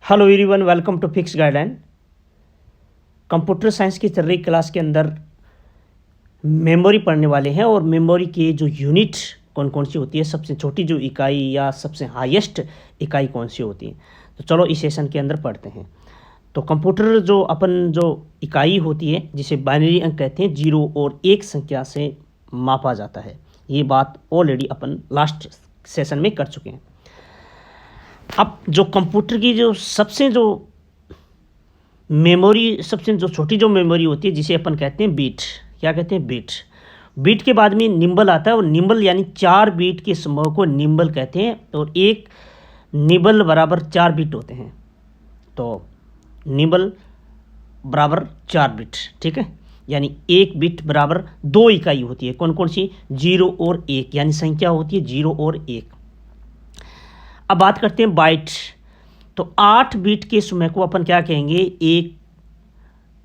Hello everyone, welcome to fix guideline. Computer science की चल रही क्लास के अंदर मेमोरी पढ़ने वाले हैं और मेमोरी की जो यूनिट कौन कौन सी होती है, सबसे छोटी जो इकाई या सबसे हाईएस्ट इकाई कौन सी होती है। तो चलो इस सेशन के अंदर पढ़ते हैं। तो कंप्यूटर जो इकाई होती है जिसे बाइनरी अंक कहते हैं, 0 और 1 संख्या से मापा जाता है। ये बात ऑलरेडी अपन लास्ट सेशन में कर चुके हैं। अब जो कंप्यूटर की सबसे जो छोटी जो मेमोरी होती है जिसे अपन कहते हैं बीट, क्या कहते हैं, बीट के बाद में निम्बल आता है और निम्बल यानी 4 बीट के समूह को निम्बल कहते हैं और एक निबल बराबर 4 बीट होते हैं। तो निबल बराबर 4 बीट, ठीक है, यानी 1 बीट बराबर 2 इकाई होती है। कौन कौन सी? 0 और 1, यानी संख्या होती है 0 और 1। अब बात करते हैं बाइट। तो 8 बीट के समय को अपन क्या कहेंगे?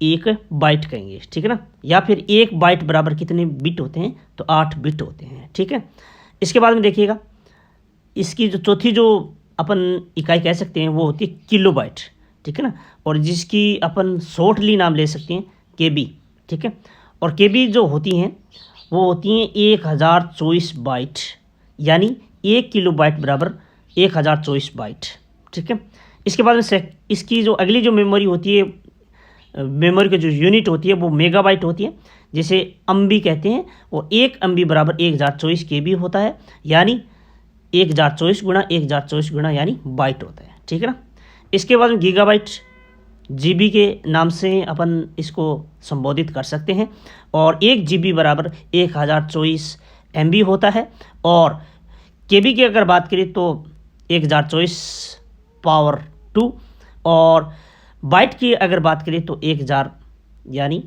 एक बाइट कहेंगे, ठीक है ना। या फिर 1 बाइट बराबर कितने बिट होते हैं? तो 8 बिट होते हैं, ठीक है। इसके बाद में देखिएगा, इसकी जो चौथी जो अपन इकाई कह सकते हैं वो होती है किलोबाइट, ठीक है ना। और जिसकी अपन शॉर्टली नाम ले सकते हैं केबी, ठीक है। और केबी जो होती हैं वो होती हैं 1024 बाइट, यानी 1 किलोबाइट बराबर 1024 बाइट, ठीक है। इसके बाद में इसकी जो अगली जो मेमोरी होती है, मेमोरी की जो यूनिट होती है वो मेगाबाइट होती है, जिसे एमबी कहते हैं। और 1 एमबी बराबर 1024 केबी होता है, यानी 1024 गुणा 1024 गुणा यानी बाइट होता है, ठीक है ना। इसके बाद में गीगाबाइट, जीबी के नाम से अपन इसको संबोधित कर सकते हैं। और 1 जीबी बराबर 1024 एमबी होता है। और केबी की अगर बात करें तो 1024 पावर 2, और बाइट की अगर बात करें तो 1000 यानी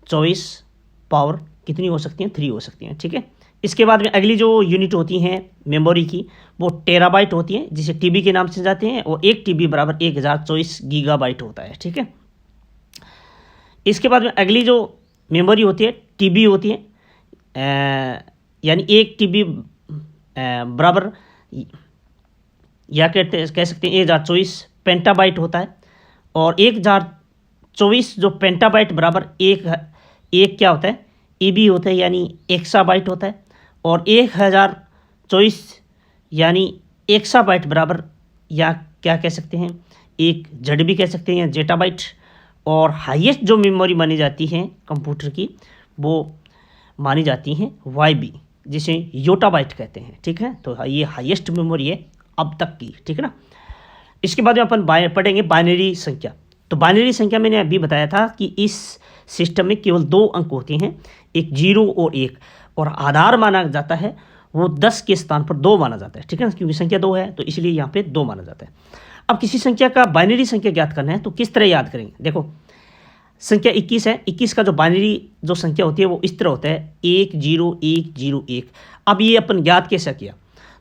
24 पावर कितनी हो सकती हैं? 3 हो सकती हैं, ठीक है। इसके बाद में अगली जो यूनिट होती हैं मेमोरी की वो टेराबाइट होती हैं, जिसे टीबी के नाम से जाते हैं। और 1 टीबी बराबर 1024 गीगाबाइट होता है, ठीक है। इसके बाद में अगली जो मेमोरी होती है टीबी होती है, यानी 1 टीबी बराबर या कह सकते हैं 1024 पेंटाबाइट होता है। और 1024 जो पेंटाबाइट बराबर एक क्या होता है? ईबी होता है, यानी एक्साबाइट होता है। और 1024 यानी एक्साबाइट बराबर या क्या कह सकते हैं, एक जेड भी कह सकते हैं या जेटाबाइट। और हाईएस्ट जो मेमोरी मानी जाती है कंप्यूटर की वो मानी जाती हैं वाईबी, जिसे योटाबाइट कहते हैं, ठीक है। तो ये हाईएस्ट मेमोरी है अब तक की, ठीक है ना। इसके बाद में अपन पढ़ेंगे बाइनरी संख्या। तो बाइनरी संख्या मैंने अभी बताया था कि इस सिस्टम में केवल 2 अंक होते हैं, एक 0 और 1, और आधार माना जाता है वो 10 के स्थान पर 2 माना जाता है, ठीक है ना, क्योंकि संख्या 2 है तो इसलिए यहाँ पे 2 माना जाता है। अब किसी संख्या का बाइनरी संख्या ज्ञात करना है तो किस तरह याद करेंगे? देखो, संख्या 21 है, 21 का जो बाइनरी जो संख्या होती है वो इस तरह होता है 10101। अब ये अपन ज्ञात कैसे किया?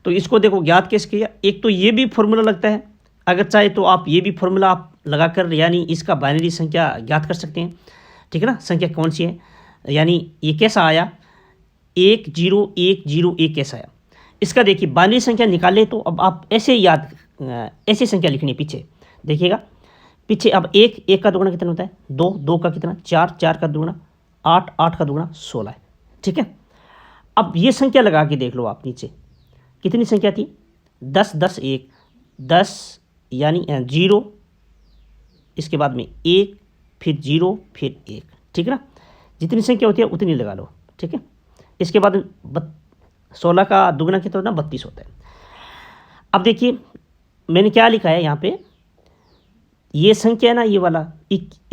तो इसको देखो ज्ञात कैसे किया। एक तो ये भी फॉर्मूला लगता है, अगर चाहे तो आप ये भी फॉर्मूला आप लगाकर यानी इसका बाइनरी संख्या ज्ञात कर सकते हैं, ठीक है ना। संख्या कौन सी है, यानी ये कैसा आया 10101 कैसा आया। इसका देखिए बाइनरी संख्या निकाले तो अब आप ऐसे संख्या लिखनी पीछे देखिएगा। पीछे अब 1 का दुगुना कितना होता है? 2 का कितना? 4 का दुगुना 8 का दुगुना 16 है, ठीक है। अब ये संख्या लगा के देख लो आप नीचे कितनी संख्या थी? 10 10 1 10 यानी 0, इसके बाद में 1, फिर 0, फिर 1, ठीक है ना। जितनी संख्या होती है उतनी लगा लो, ठीक है। इसके बाद 16 का दुगना कितना होता है? 32 होता है। अब देखिए मैंने क्या लिखा है यहाँ पे, ये संख्या है ना, ये वाला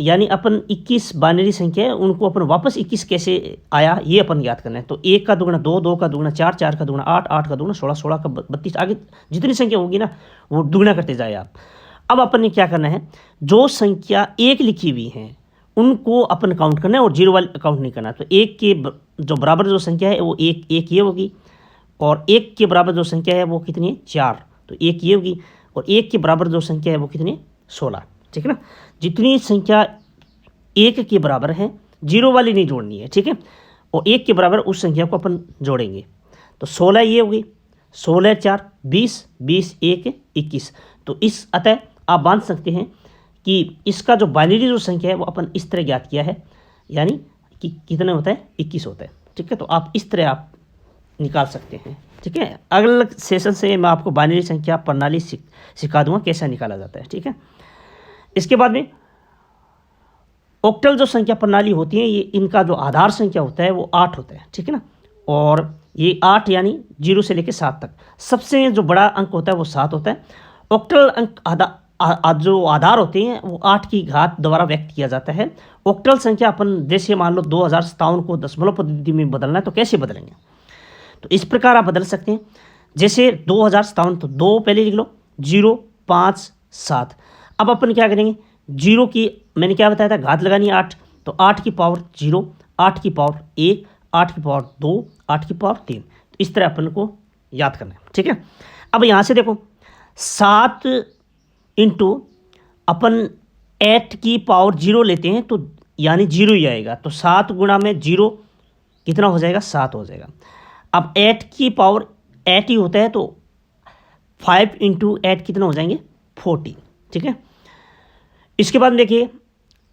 यानी अपन 21 बाइनरी संख्या है, उनको अपन वापस 21 कैसे आया ये अपन याद करना है। तो 1 का दुगुना 2 का दुगुना 4 का दुगुना 8 का दुगुना 16 का 32, आगे जितनी संख्या होगी ना वो दुगुना करते जाए आप। अब अपन ने क्या करना है, जो संख्या 1 लिखी हुई है उनको अपन काउंट करना है और 0 वाली काउंट नहीं करना। तो 1 के जो बराबर जो संख्या है वो एक ये होगी, और 1 के बराबर जो संख्या है वो कितनी है? 4, तो 1 ये होगी। और 1 के बराबर जो संख्या है वो कितनी? 16, ठीक है ना। जितनी संख्या 1 के बराबर है 0 वाली नहीं जोड़नी है, ठीक है। और 1 के बराबर उस संख्या को अपन जोड़ेंगे। तो 16 ये होगी, 16 4 20, 20 1 21। तो इस अतः आप बांध सकते हैं कि इसका जो बाइनरी जो संख्या है वो अपन इस तरह ज्ञात किया है, यानी कि कितने होता है, 21 होता है। ठीक है, तो आप इस तरह आप निकाल सकते हैं। ठीक है, अगले सेशन से मैं आपको बाइनरी संख्या प्रणाली सिखा दूंगा कैसा निकाला जाता है। ठीक है, इसके बाद में ऑक्टल जो संख्या प्रणाली होती है, ये इनका जो आधार संख्या होता है वो 8 होता है। ठीक है ना, और ये 8 यानी 0 से लेकर 7 तक सबसे जो बड़ा अंक होता है वो 7 होता है। ऑक्टल अंक जो आधार होते हैं वो 8 की घात द्वारा व्यक्त किया जाता है। ऑक्टल संख्या अपन जैसे मान लो 2057 को दशमलव पद्धति में बदलना है तो कैसे बदलेंगे, तो इस प्रकार आप बदल सकते हैं। जैसे 2057 तो 2 पहले लिख लो, 0 5 7। अब अपन क्या करेंगे, 0 की मैंने क्या बताया था, घात लगानी है 8, तो 8 की पावर 0, 8 की पावर 1, 8 की पावर 2, 8 की पावर 3। तो इस तरह अपन को याद करना है। ठीक है, अब यहाँ से देखो 7 इंटू अपन 8 की पावर 0 लेते हैं तो यानी 0 ही आएगा, तो 7 गुणा में 0 कितना हो जाएगा, 7 हो जाएगा। अब 8 की पावर 8 ही होता है तो 5 इंटू 8 कितना हो जाएंगे, 40। ठीक है, इसके बाद देखिए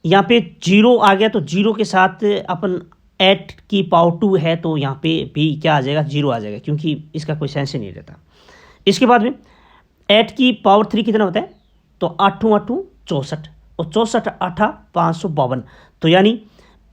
यहाँ पे 0 आ गया, तो 0 के साथ अपन 8 की पावर 2 है तो यहाँ पे भी क्या आ जाएगा, 0 आ जाएगा, क्योंकि इसका कोई सेंस ही नहीं रहता। इसके बाद में 8 की पावर 3 कितना होता है, तो 8 8 64, और 64 8 552, तो यानी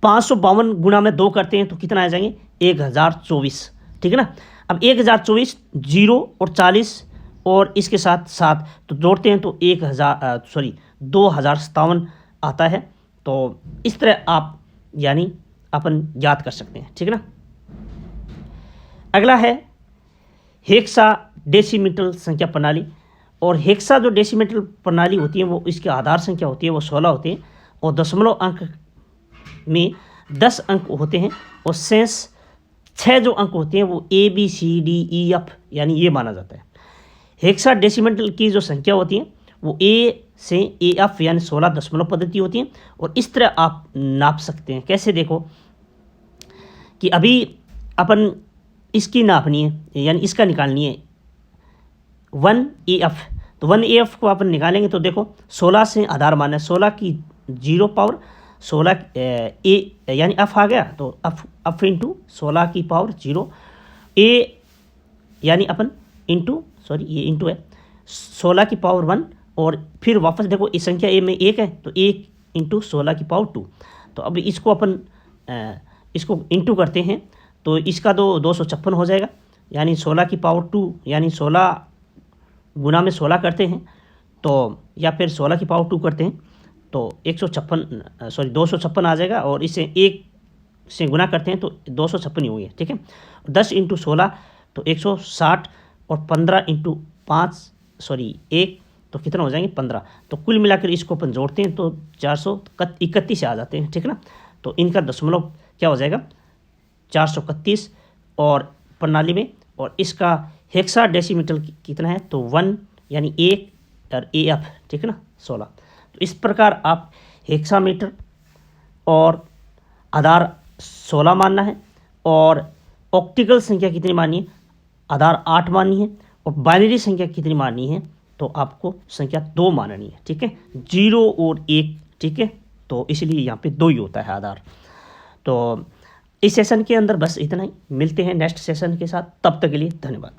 552 गुणा में 2 करते हैं तो कितना आ जाएंगे, 1024। ठीक है ना, अब 1024 0 और 40 और इसके साथ 7 तो जोड़ते हैं तो 2057 आता है। तो इस तरह आप यानी अपन याद कर सकते हैं। ठीक है ना, अगला है हेक्सा डेसिमल संख्या प्रणाली। और हेक्सा जो डेसिमल प्रणाली होती है वो इसकी आधार संख्या होती है वो 16 होती है, और दशमलव अंक में 10 अंक होते हैं, और शेष 6 जो अंक होते हैं वो ABCDEF यानी ये माना जाता है। हेक्सा डेसिमल की जो संख्या होती है वो A से AF यानी 16 दशमलव पद्धति होती है, और इस तरह आप नाप सकते हैं। कैसे, देखो कि अभी अपन इसकी नापनी है यानी इसका निकालनी है 1AF, तो 1AF को अपन निकालेंगे तो देखो 16 से आधार माना है, 16 की 0 पावर 16 A यानी F आ गया, तो F इंटू 16 की पावर 0 A यानी अपन इंटू ये इंटू है 16 की पावर 1, और फिर वापस देखो इस संख्या A में 1 है तो 1 इंटू 16 की पावर 2। तो अब इसको अपन इसको इंटू करते हैं तो इसका 256 हो जाएगा, यानी 16 की पावर 2 यानी 16 गुना में 16 करते हैं तो, या फिर 16 की पावर 2 करते हैं तो 256 आ जाएगा, और इसे 1 से गुना करते हैं तो 256 ही हो गया। ठीक है, 10 इंटू 16 तो 160, और 15 इंटू 1 तो कितना हो जाएंगे, 15। तो कुल मिलाकर इसको अपन जोड़ते हैं तो 431 आ जाते हैं। ठीक है ना, तो इनका दशमलव क्या हो जाएगा, 431 और प्रणाली में, और इसका हेक्सा डेसिमल कितना है तो 1 यानी 1 और AF। ठीक है ना, 16। तो इस प्रकार आप हेक्सामीटर और आधार 16 मानना है, और ऑक्टिकल संख्या कितनी माननी है, आधार 8 माननी है, और बाइनरी संख्या कितनी माननी है तो आपको संख्या 2 माननी है। ठीक है, 0 और 1। ठीक है, तो इसलिए यहाँ पे 2 ही होता है आधार। तो इस सेशन के अंदर बस इतना ही, मिलते हैं नेक्स्ट सेशन के साथ, तब तक के लिए धन्यवाद।